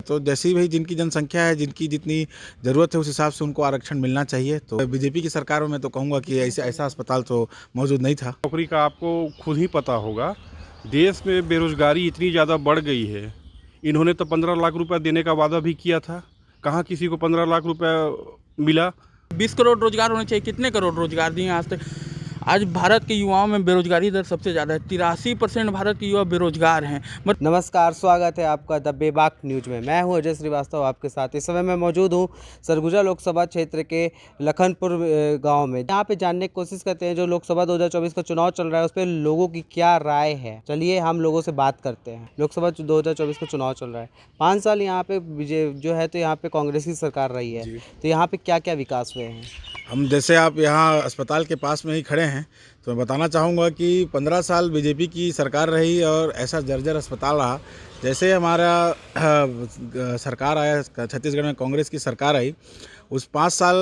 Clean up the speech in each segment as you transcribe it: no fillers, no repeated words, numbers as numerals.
तो जैसी भाई जिनकी जनसंख्या है, जिनकी जितनी ज़रूरत है उस हिसाब से उनको आरक्षण मिलना चाहिए। तो बीजेपी की सरकार में तो कहूँगा कि ऐसा अस्पताल तो मौजूद नहीं था। नौकरी का आपको खुद ही पता होगा, देश में बेरोजगारी इतनी ज़्यादा बढ़ गई है। इन्होंने तो 15 लाख रुपया देने का वादा भी किया था, कहाँ किसी को 15 लाख रुपया मिला। 20 करोड़ रोजगार होने चाहिए। कितने करोड़ रोजगार दिए आज तक? आज भारत के युवाओं में बेरोजगारी दर सबसे ज़्यादा है। 83% भारत के युवा बेरोजगार हैं। नमस्कार, स्वागत है आपका द बेबाक न्यूज में। मैं हूं अजय श्रीवास्तव आपके साथ। इस समय मैं मौजूद हूं सरगुजा लोकसभा क्षेत्र के लखनपुर गांव में। यहाँ पे जानने की कोशिश करते हैं जो लोकसभा 2024 का चुनाव चल रहा है उस पर लोगों की क्या राय है। चलिए हम लोगों से बात करते हैं। लोकसभा 2024 का चुनाव चल रहा है। 5 साल यहाँ पे जो है तो यहाँ पे कांग्रेस की सरकार रही है, तो यहाँ पे क्या क्या विकास हुए हैं? हम जैसे आप यहाँ अस्पताल के पास में ही खड़े हैं तो मैं बताना चाहूँगा कि 15 साल बीजेपी की सरकार रही और ऐसा जर्जर अस्पताल रहा। जैसे हमारा सरकार आया, छत्तीसगढ़ में कांग्रेस की सरकार आई, उस 5 साल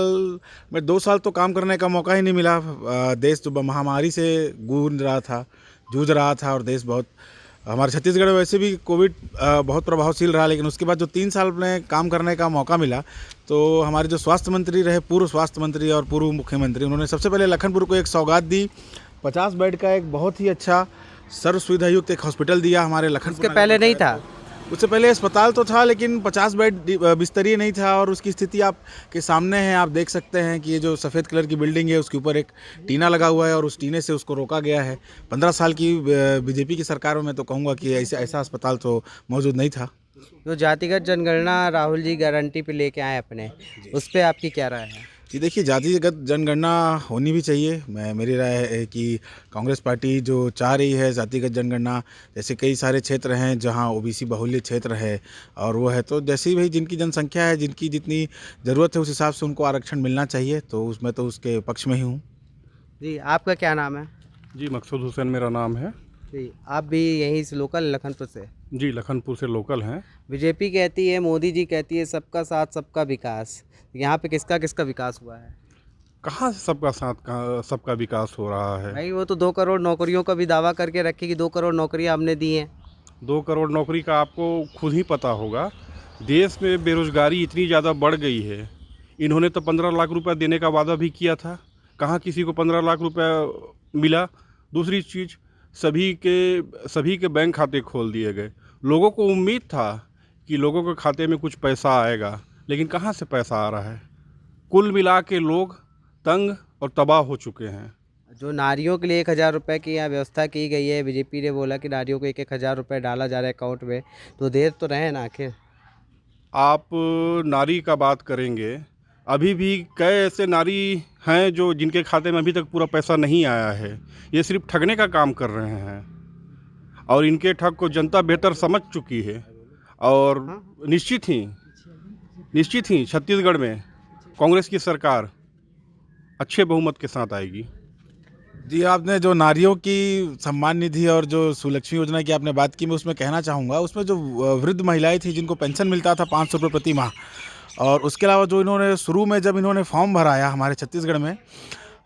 में 2 साल तो काम करने का मौका ही नहीं मिला। देश तो महामारी से जूझ रहा था और देश बहुत, हमारे छत्तीसगढ़ में वैसे भी कोविड बहुत प्रभावशील रहा। लेकिन उसके बाद जो 3 साल में काम करने का मौका मिला तो हमारे जो स्वास्थ्य मंत्री रहे, पूर्व स्वास्थ्य मंत्री और पूर्व मुख्यमंत्री, उन्होंने सबसे पहले लखनपुर को एक सौगात दी। 50 बेड का एक बहुत ही अच्छा सर्व सुविधा युक्त एक हॉस्पिटल दिया हमारे लखनपुर। उसके पहले नहीं था? उससे पहले अस्पताल तो था लेकिन 50 बेड बिस्तरी नहीं था। और उसकी स्थिति आप के सामने है, आप देख सकते हैं कि ये जो सफ़ेद कलर की बिल्डिंग है उसके ऊपर एक टीना लगा हुआ है और उस टीने से उसको रोका गया है। 15 साल की बीजेपी की सरकार में तो कहूँगा कि ऐसा अस्पताल तो मौजूद नहीं था। जो जातिगत जनगणना राहुल जी गारंटी पे लेके आए अपने, उस पर आपकी क्या राय है? जी देखिए, जातिगत जनगणना होनी भी चाहिए। मेरी राय है कि कांग्रेस पार्टी जो चाह रही है जातिगत जनगणना, जैसे कई सारे क्षेत्र हैं जहां ओबीसी बाहुल्य क्षेत्र है और वो है, तो जैसी भाई जिनकी जनसंख्या है, जिनकी जितनी ज़रूरत है उस हिसाब से उनको आरक्षण मिलना चाहिए। तो उसमें तो उसके पक्ष में ही हूँ। जी, आपका क्या नाम है? जी, मकसूद हुसैन मेरा नाम है। जी, आप भी यहीं से लोकल लखनपुर से? जी, लखनपुर से लोकल हैं। बीजेपी कहती है, मोदी जी कहती है सबका साथ सबका विकास। यहाँ पे किसका किसका विकास हुआ है? कहाँ से सबका साथ, कहाँ सबका विकास हो रहा है? भाई वो तो 2 करोड़ नौकरियों का भी दावा करके रखे कि 2 करोड़ नौकरियाँ हमने दी हैं। 2 करोड़ नौकरी का आपको खुद ही पता होगा, देश में बेरोजगारी इतनी ज़्यादा बढ़ गई है। इन्होंने तो 15 लाख रुपया देने का वादा भी किया था, कहाँ किसी को 15 लाख रुपया मिला। दूसरी चीज़, सभी के बैंक खाते खोल दिए गए। लोगों को उम्मीद था कि लोगों के खाते में कुछ पैसा आएगा, लेकिन कहाँ से पैसा आ रहा है? कुल मिला के लोग तंग और तबाह हो चुके हैं। जो नारियों के लिए 1,000 रुपये की यहाँ व्यवस्था की गई है, बीजेपी ने बोला कि नारियों को 1,000 रुपये डाला जा रहा है अकाउंट में, तो देर तो रहे ना आखिर। आप नारी का बात करेंगे, अभी भी कई ऐसे नारी हैं जो जिनके खाते में अभी तक पूरा पैसा नहीं आया है। ये सिर्फ ठगने का काम कर रहे हैं और इनके ठग को जनता बेहतर समझ चुकी है। और निश्चित ही छत्तीसगढ़ में कांग्रेस की सरकार अच्छे बहुमत के साथ आएगी। जी, आपने जो नारियों की सम्मान निधि और जो सुलक्ष्मी योजना की आपने बात की, मैं उसमें कहना चाहूँगा, उसमें जो वृद्ध महिलाएं थी जिनको पेंशन मिलता था 500 रुपये प्रति माह, और उसके अलावा जो इन्होंने शुरू में जब इन्होंने फॉर्म भराया हमारे छत्तीसगढ़ में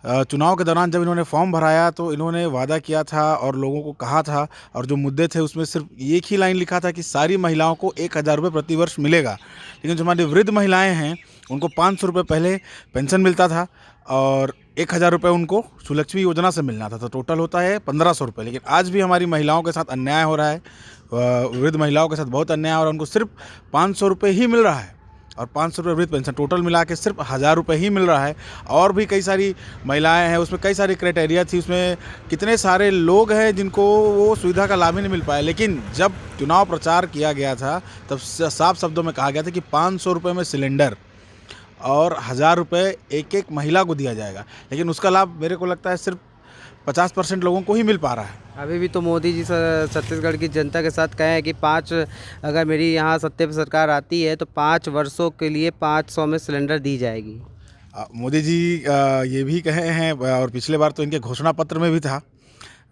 चुनाव के दौरान जब इन्होंने फॉर्म भराया तो इन्होंने वादा किया था और लोगों को कहा था, और जो मुद्दे थे उसमें सिर्फ एक ही लाइन लिखा था कि सारी महिलाओं को 1,000 रुपये प्रति वर्ष मिलेगा। लेकिन जो हमारी वृद्ध महिलाएं हैं उनको 500 रुपये पहले पेंशन मिलता था और 1,000 रुपये उनको सुलक्ष्मी योजना से मिलना था, तो टोटल होता है 1,500 रुपये। लेकिन आज भी हमारी महिलाओं के साथ अन्याय हो रहा है, वृद्ध महिलाओं के साथ बहुत अन्याय हो रहा है। उनको सिर्फ 500 रुपये ही मिल रहा है और 500 रुपये वृद्ध पेंशन, टोटल मिला के सिर्फ 1,000 रुपये ही मिल रहा है। और भी कई सारी महिलाएं हैं, उसमें कई सारी क्राइटेरिया थी, उसमें कितने सारे लोग हैं जिनको वो सुविधा का लाभ ही नहीं मिल पाया। लेकिन जब चुनाव प्रचार किया गया था तब साफ शब्दों में कहा गया था कि 500 रुपये में सिलेंडर और 1,000 रुपये एक एक महिला को दिया जाएगा। लेकिन उसका लाभ मेरे को लगता है सिर्फ 50% लोगों को ही मिल पा रहा है। अभी भी तो मोदी जी छत्तीसगढ़ की जनता के साथ कहे हैं कि अगर मेरी यहाँ सत्ता पर सरकार आती है तो 5 वर्षों के लिए 500 में सिलेंडर दी जाएगी। मोदी जी ये भी कहे हैं और पिछले बार तो इनके घोषणा पत्र में भी था।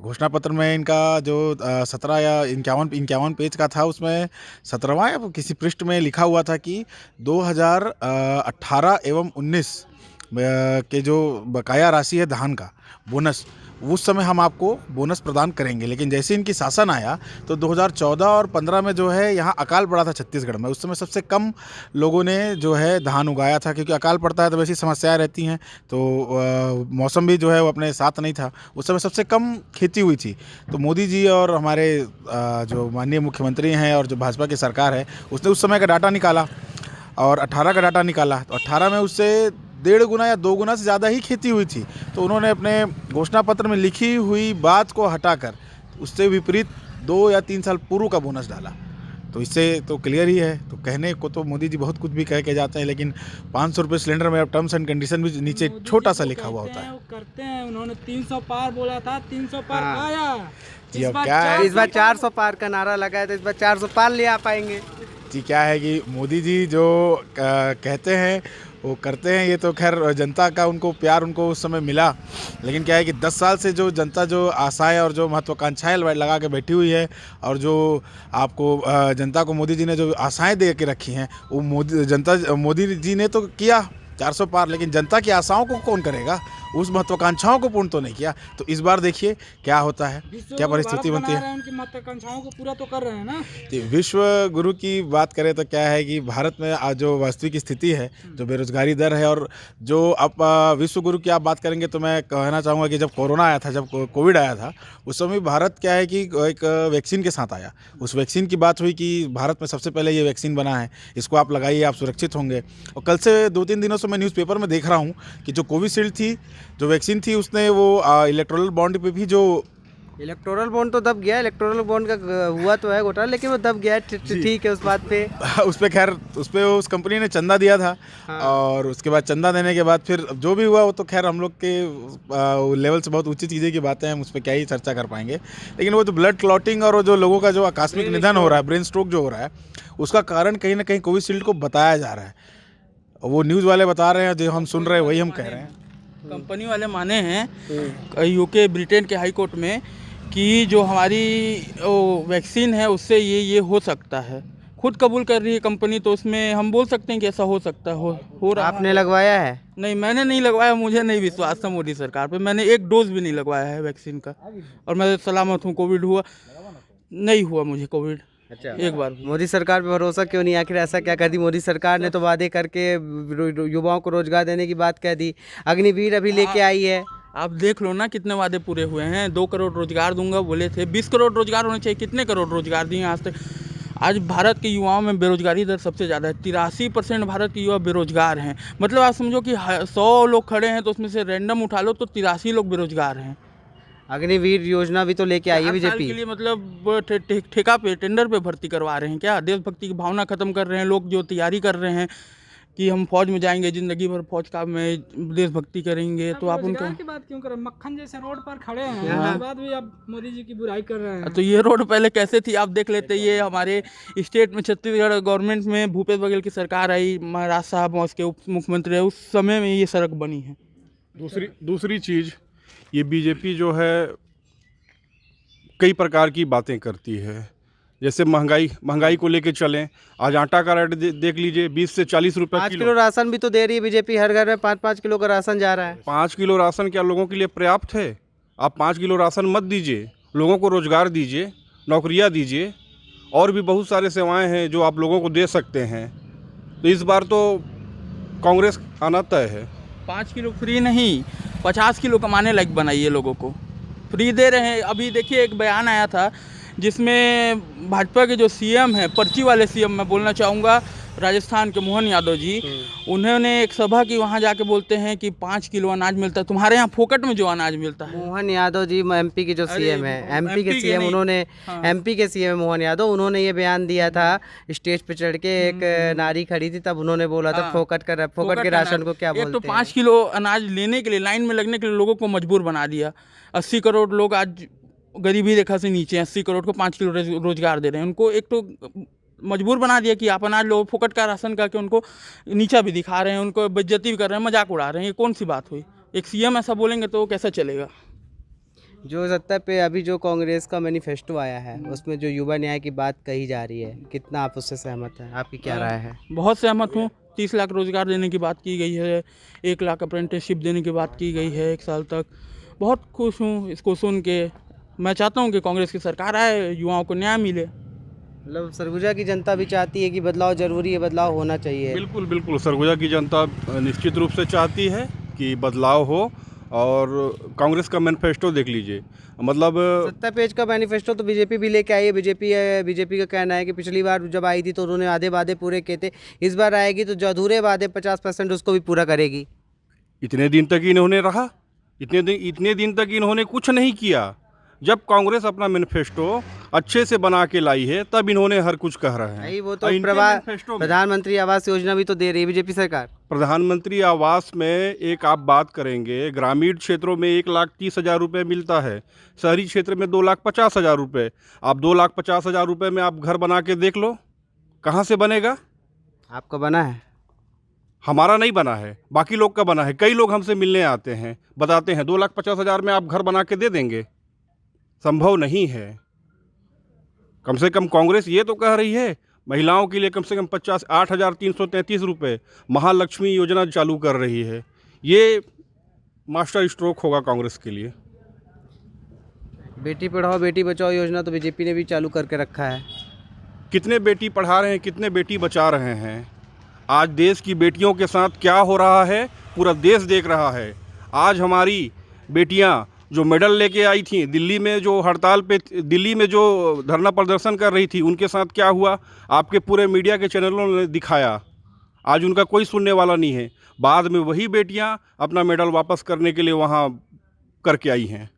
घोषणा पत्र में इनका जो 17 या 51 पेज का था, उसमें 17वां या किसी पृष्ठ में लिखा हुआ था कि 2018 एवं 19 के जो बकाया राशि है धान का बोनस, उस समय हम आपको बोनस प्रदान करेंगे। लेकिन जैसे इनकी शासन आया तो 2014 और 15 में जो है यहाँ अकाल पड़ा था छत्तीसगढ़ में। उस समय सबसे कम लोगों ने जो है धान उगाया था, क्योंकि अकाल पड़ता है तो वैसी समस्याएं रहती हैं, तो मौसम भी जो है वो अपने साथ नहीं था। उस समय सबसे कम खेती हुई थी। तो मोदी जी और हमारे जो माननीय मुख्यमंत्री हैं और जो भाजपा की सरकार है, उसने उस समय का डाटा निकाला और 18 का डाटा निकाला, तो 18 में उससे 1.5 गुना या 2 गुना से ज़्यादा ही खेती हुई थी। तो उन्होंने अपने घोषणा पत्र में लिखी हुई बात को हटाकर उससे विपरीत 2 या 3 साल पूर्व का बोनस डाला। तो इससे तो क्लियर ही है। तो कहने को तो मोदी जी बहुत कुछ भी कह के जाते हैं, लेकिन 500 रुपये सिलेंडर में अब टर्म्स एंड कंडीशन भी नीचे छोटा सा लिखा हुआ होता है। वो करते हैं, उन्होंने 300 पार बोला था, 300 पार आया। जी, अब क्या है, इस बार 400 पार का नारा लगा है, तो इस बार 400 पार ले आ पाएंगे। जी क्या है कि मोदी जी जो कहते हैं वो करते हैं। ये तो खैर जनता का उनको प्यार उनको उस समय मिला, लेकिन क्या है कि 10 साल से जो जनता जो आशाएं और जो महत्वाकांक्षाएं लगा के बैठी हुई है, और जो आपको जनता को मोदी जी ने जो आशाएं दे के रखी हैं, वो मोदी जी ने तो किया 400 पार, लेकिन जनता की आशाओं को कौन करेगा, उस महत्वाकांक्षाओं को पूर्ण तो नहीं किया। तो इस बार देखिए क्या होता है, क्या परिस्थिति बनती है। उनकी महत्वाकांक्षाओं को पूरा तो कर रहे हैं ना। विश्व गुरु की बात करें तो क्या है कि भारत में आज जो वास्तविक स्थिति है, जो बेरोजगारी दर है, और जो अब विश्व गुरु की आप बात करेंगे तो मैं कहना चाहूँगा कि जब कोरोना आया था, जब कोविड आया था, उस समय भारत क्या है कि एक वैक्सीन के साथ आया। उस वैक्सीन की बात हुई कि भारत में सबसे पहले ये वैक्सीन बना है, इसको आप लगाइए, आप सुरक्षित होंगे। और कल से 2-3 दिनों से मैं न्यूज़पेपर में देख रहा हूँ कि जो कोविशील्ड थी, जो वैक्सीन थी, उसने वो इलेक्टोरल बॉन्ड पे भी जो इलेक्टोरल बॉन्ड तो दब गया, इलेक्टोरल बॉन्ड का हुआ तो है घोटाला, लेकिन वो दब गया। ठीक है, उस बात पे उस पर खैर उस पर उस कंपनी ने चंदा दिया था। हाँ। और उसके बाद चंदा देने के बाद फिर जो भी हुआ वो तो खैर हम लोग के लेवल से बहुत ऊंची चीज़ें की बातें हैं, हम उस पर क्या ही चर्चा कर पाएंगे। लेकिन वो जो ब्लड क्लॉटिंग और वो जो लोगों का जो आकस्मिक निधन हो रहा है, ब्रेन स्ट्रोक जो हो रहा है, उसका कारण कहीं ना कहीं कोविशील्ड को बताया जा रहा है। वो न्यूज़ वाले बता रहे हैं, जो हम सुन रहे हैं वही हम कह रहे हैं। कंपनी वाले माने हैं यूके ब्रिटेन के हाई कोर्ट में कि जो हमारी वैक्सीन है उससे ये हो सकता है। खुद कबूल कर रही है कंपनी, तो उसमें हम बोल सकते हैं कि ऐसा हो सकता है, हो रहा आपने लगवाया है? नहीं, मैंने नहीं लगवाया, मुझे नहीं विश्वास था मोदी सरकार पे। मैंने एक डोज भी नहीं लगवाया है वैक्सीन का, और मैं सलामत हूँ। कोविड नहीं हुआ मुझे कोविड। अच्छा, एक बार मोदी सरकार पे भरोसा क्यों नहीं? आखिर ऐसा क्या कर दी मोदी सरकार ने? तो वादे करके युवाओं को रोजगार देने की बात कह दी, अग्निवीर अभी लेके आई है। आप देख लो ना कितने वादे पूरे हुए हैं। 2 करोड़ रोजगार दूंगा बोले थे, 20 करोड़ रोजगार होने चाहिए। कितने करोड़ रोजगार दिए आज तक? आज भारत के युवाओं में बेरोजगारी दर सबसे ज़्यादा है। 83% भारत के युवा बेरोजगार हैं। मतलब आप समझो कि 100 लोग खड़े हैं तो उसमें से रैंडम उठा लो तो 83 लोग बेरोजगार हैं। अग्निवीर योजना भी तो लेके आई है 4 साल बीजेपी। के लिए मतलब ठेका पे, टेंडर पे भर्ती करवा रहे हैं क्या? देशभक्ति की भावना खत्म कर रहे हैं लोग। जो तैयारी कर रहे हैं कि हम फौज में जाएंगे, जिंदगी भर फौज का में देशभक्ति करेंगे, तो आप उनका की बात क्यों करें? मक्खन जैसे रोड पर खड़े हैं, उसके बाद भी आप मोदी जी की बुराई कर रहे हैं। तो ये रोड पहले कैसे थी आप देख लेते। ये हमारे स्टेट में छत्तीसगढ़ गवर्नमेंट में भूपेश बघेल की सरकार आई, महाराज साहब उसके उप मुख्यमंत्री है, उस समय में ये सड़क बनी है। दूसरी चीज़, ये बीजेपी जो है कई प्रकार की बातें करती है। जैसे महंगाई को लेके चलें, आज आटा का रेट देख लीजिए, 20 से 40 रुपये 5 किलो राशन भी तो दे रही है बीजेपी। हर घर में 5-5 किलो का राशन जा रहा है। 5 किलो राशन क्या लोगों के लिए पर्याप्त है? आप 5 किलो राशन मत दीजिए, लोगों को रोजगार दीजिए, नौकरियां दीजिए, और भी बहुत सारे सेवाएं हैं जो आप लोगों को दे सकते हैं। तो इस बार तो कांग्रेस आना तय है। 5 किलो फ्री नहीं, 50 किलो कमाने लायक बनाइए। लोगों को फ्री दे रहे हैं। अभी देखिए एक बयान आया था जिसमें भाजपा के जो सीएम हैं, पर्ची वाले सीएम मैं बोलना चाहूँगा, राजस्थान के मोहन यादव जी, उन्होंने एक सभा की, वहाँ जाके बोलते हैं कि 5 किलो अनाज मिलता है। तुम्हारे यहाँ फोकट में जो अनाज मिलता है। मोहन यादव जी एमपी के जो सीएम है, एमपी के सीएम, उन्होंने एमपी के सीएम मोहन यादव, उन्होंने ये बयान दिया था स्टेज पे चढ़ के। एक नारी खड़ी थी, तब उन्होंने बोला था फोकट के राशन को क्या बोलते हैं। एक तो 5 किलो अनाज लेने के लिए, लाइन में लगने के लिए लोगों को मजबूर बना दिया। 80 करोड़ लोग आज गरीबी रेखा से नीचे, 80 करोड़ को 5 किलो रोजगार दे रहे हैं। उनको एक तो मजबूर बना दिया कि आप अनाज लो, फोकट का राशन करके उनको नीचा भी दिखा रहे हैं, उनको बेइज्जती भी कर रहे हैं, मजाक उड़ा रहे हैं। ये कौन सी बात हुई? एक सीएम ऐसा बोलेंगे तो कैसा चलेगा? जो सत्ता पे अभी जो कांग्रेस का मैनिफेस्टो आया है, उसमें जो युवा न्याय की बात कही जा रही है, कितना आप उससे सहमत हैं? आपकी क्या राय है? बहुत सहमत हूँ। 30 लाख रोजगार देने की बात की गई है, 1 लाख अप्रेंटिसशिप देने की बात की गई है 1 साल तक। बहुत खुश हूँ इसको सुन के। मैं चाहता हूँ कि कांग्रेस की सरकार आए, युवाओं को न्याय मिले। मतलब सरगुजा की जनता भी चाहती है कि बदलाव जरूरी है, बदलाव होना चाहिए। बिल्कुल बिल्कुल, सरगुजा की जनता निश्चित रूप से चाहती है कि बदलाव हो। और कांग्रेस का मैनिफेस्टो देख लीजिए, मतलब 70 पेज का मैनिफेस्टो तो बीजेपी भी लेके आई है। बीजेपी का कहना है कि पिछली बार जब आई थी तो उन्होंने आधे वादे पूरे किए थे, इस बार आएगी तो जो अधूरे वादे 50% उसको भी पूरा करेगी। इतने दिन तक इन्होंने रहा, इतने दिन तक इन्होंने कुछ नहीं किया। जब कांग्रेस अपना मैनिफेस्टो अच्छे से बना के लाई है तब इन्होंने हर कुछ कह रहे हैं। नहीं, वो तो और इनके मैनिफेस्टो में प्रधानमंत्री आवास योजना भी तो दे रही है बीजेपी सरकार। प्रधानमंत्री आवास में एक आप बात करेंगे, ग्रामीण क्षेत्रों में 1,30,000 रुपये मिलता है, शहरी क्षेत्र में 2,50,000 रुपये। आप 2,50,000 रुपये में आप घर बना के देख लो, कहाँ से बनेगा? आपका बना है? हमारा नहीं बना है, बाकी लोग का बना है। कई लोग हमसे मिलने आते हैं, बताते हैं 2,50,000 में आप घर बना के दे देंगे। संभव नहीं है। कम से कम कांग्रेस ये तो कह रही है महिलाओं के लिए कम से कम 8,333 रुपये महालक्ष्मी योजना चालू कर रही है। ये मास्टर स्ट्रोक होगा कांग्रेस के लिए। बेटी पढ़ाओ बेटी बचाओ योजना तो बीजेपी ने भी चालू करके रखा है। कितने बेटी पढ़ा रहे हैं, कितने बेटी बचा रहे हैं? आज देश की बेटियों के साथ क्या हो रहा है पूरा देश देख रहा है। आज हमारी बेटियां जो मेडल लेके आई थी, दिल्ली में जो हड़ताल पे, दिल्ली में जो धरना प्रदर्शन कर रही थी, उनके साथ क्या हुआ आपके पूरे मीडिया के चैनलों ने दिखाया। आज उनका कोई सुनने वाला नहीं है। बाद में वही बेटियां अपना मेडल वापस करने के लिए वहाँ करके आई हैं।